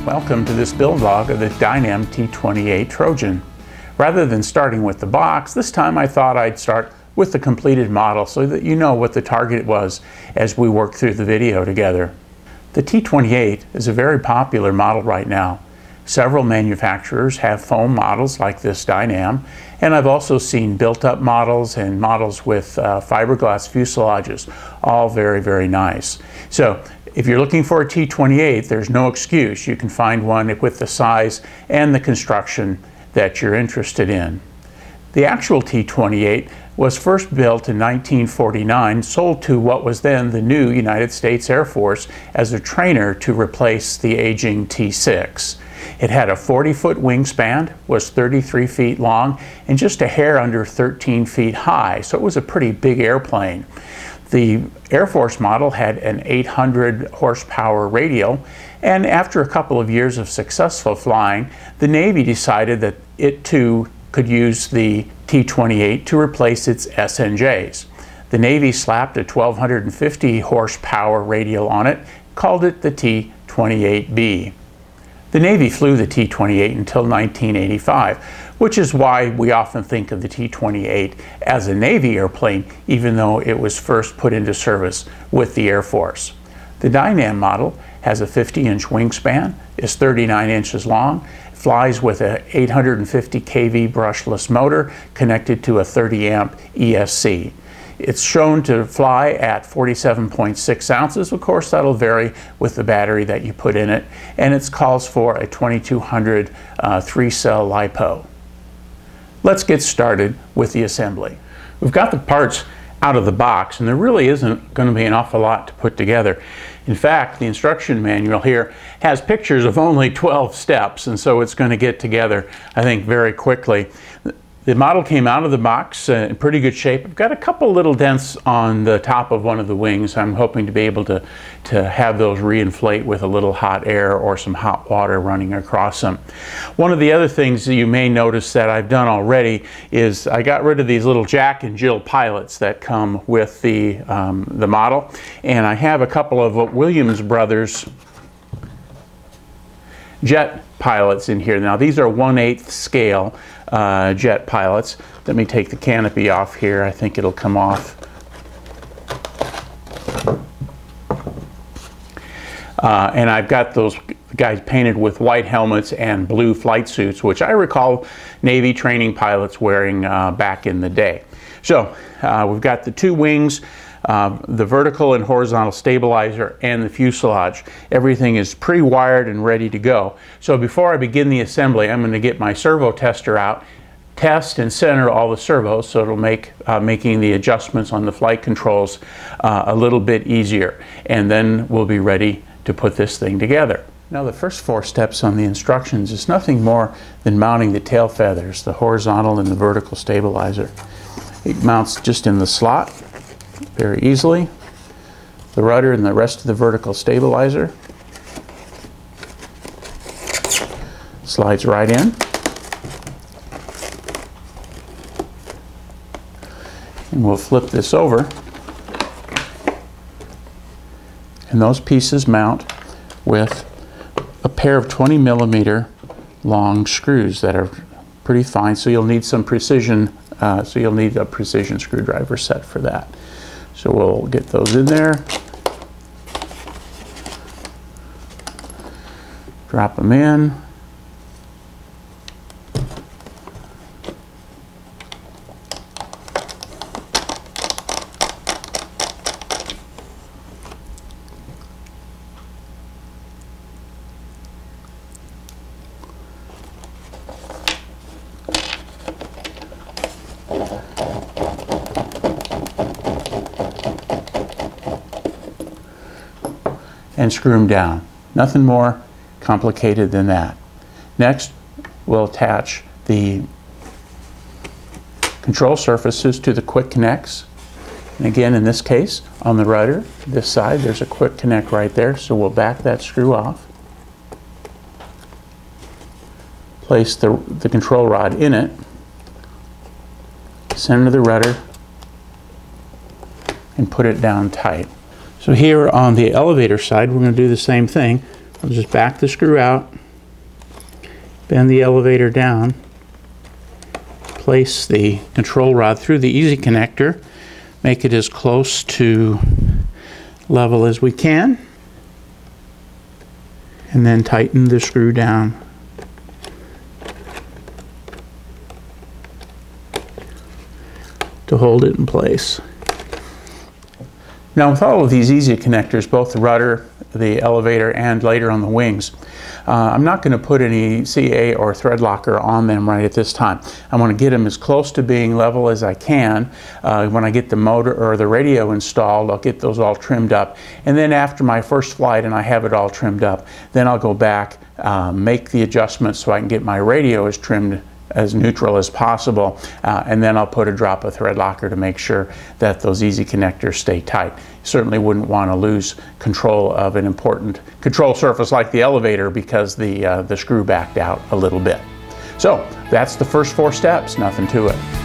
Welcome to this build log of the Dynam T-28 Trojan. Rather than starting with the box, this time I thought I'd start with the completed model so that you know what the target was as we work through the video together. The T-28 is a very popular model right now. Several manufacturers have foam models like this Dynam, and I've also seen built-up models and models with fiberglass fuselages, all very, very nice. So if you're looking for a T-28, there's no excuse. You can find one with the size and the construction that you're interested in. The actual T-28 was first built in 1949, sold to what was then the new United States Air Force as a trainer to replace the aging T-6. It had a 40-foot wingspan, was 33 feet long, and just a hair under 13 feet high, so it was a pretty big airplane. The Air Force model had an 800 horsepower radial, and after a couple of years of successful flying, the Navy decided that it too could use the T-28 to replace its SNJs. The Navy slapped a 1250 horsepower radial on it, called it the T-28B. The Navy flew the T-28 until 1985, which is why we often think of the T-28 as a Navy airplane, even though it was first put into service with the Air Force. The Dynam model has a 50-inch wingspan, is 39 inches long, flies with an 850 kV brushless motor connected to a 30-amp ESC. It's shown to fly at 47.6 ounces. Of course, that'll vary with the battery that you put in it, and it calls for a 2200 3-cell LiPo. Let's get started with the assembly. We've got the parts out of the box, and there really isn't going to be an awful lot to put together. In fact, the instruction manual here has pictures of only 12 steps, and so it's going to get together, I think, very quickly. The model came out of the box in pretty good shape. I've got a couple little dents on the top of one of the wings. I'm hoping to be able to have those reinflate with a little hot air or some hot water running across them. One of the other things that you may notice that I've done already is I got rid of these little Jack and Jill pilots that come with the model, and I have a couple of Williams Brothers jet pilots in here. Now these are 1/8 scale jet pilots. Let me take the canopy off here. I think it'll come off. And I've got those guys painted with white helmets and blue flight suits, which I recall Navy training pilots wearing back in the day. So we've got the two wings, the vertical and horizontal stabilizer, and the fuselage. Everything is pre-wired and ready to go. So before I begin the assembly, I'm going to get my servo tester out, test and center all the servos, so it'll make making the adjustments on the flight controls a little bit easier. And then we'll be ready to put this thing together. Now the first 4 steps on the instructions is nothing more than mounting the tail feathers, the horizontal and the vertical stabilizer. It mounts just in the slot very easily. The rudder and the rest of the vertical stabilizer slides right in. And we'll flip this over, and those pieces mount with a pair of 20mm long screws that are pretty fine, so you'll need some precision, so you'll need a precision screwdriver set for that. So we'll get those in there, drop them in, and screw them down. Nothing more complicated than that. Next, we'll attach the control surfaces to the quick connects. And again, in this case, on the rudder, this side, there's a quick connect right there, so we'll back that screw off. Place the control rod in it, center the rudder, and put it down tight. So here on the elevator side, we're going to do the same thing. I'll just back the screw out, bend the elevator down, place the control rod through the easy connector, make it as close to level as we can, and then tighten the screw down. To hold it in place. Now with all of these easy connectors, both the rudder, the elevator, and later on the wings, I'm not going to put any CA or thread locker on them right at this time. I want to get them as close to being level as I can. When I get the motor or the radio installed, I'll get those all trimmed up. And then after my first flight and I have it all trimmed up, then I'll go back, make the adjustments so I can get my radio as trimmed as neutral as possible, and then I'll put a drop of thread locker to make sure that those easy connectors stay tight. You certainly wouldn't want to lose control of an important control surface like the elevator because the screw backed out a little bit. So that's the first 4 steps, nothing to it.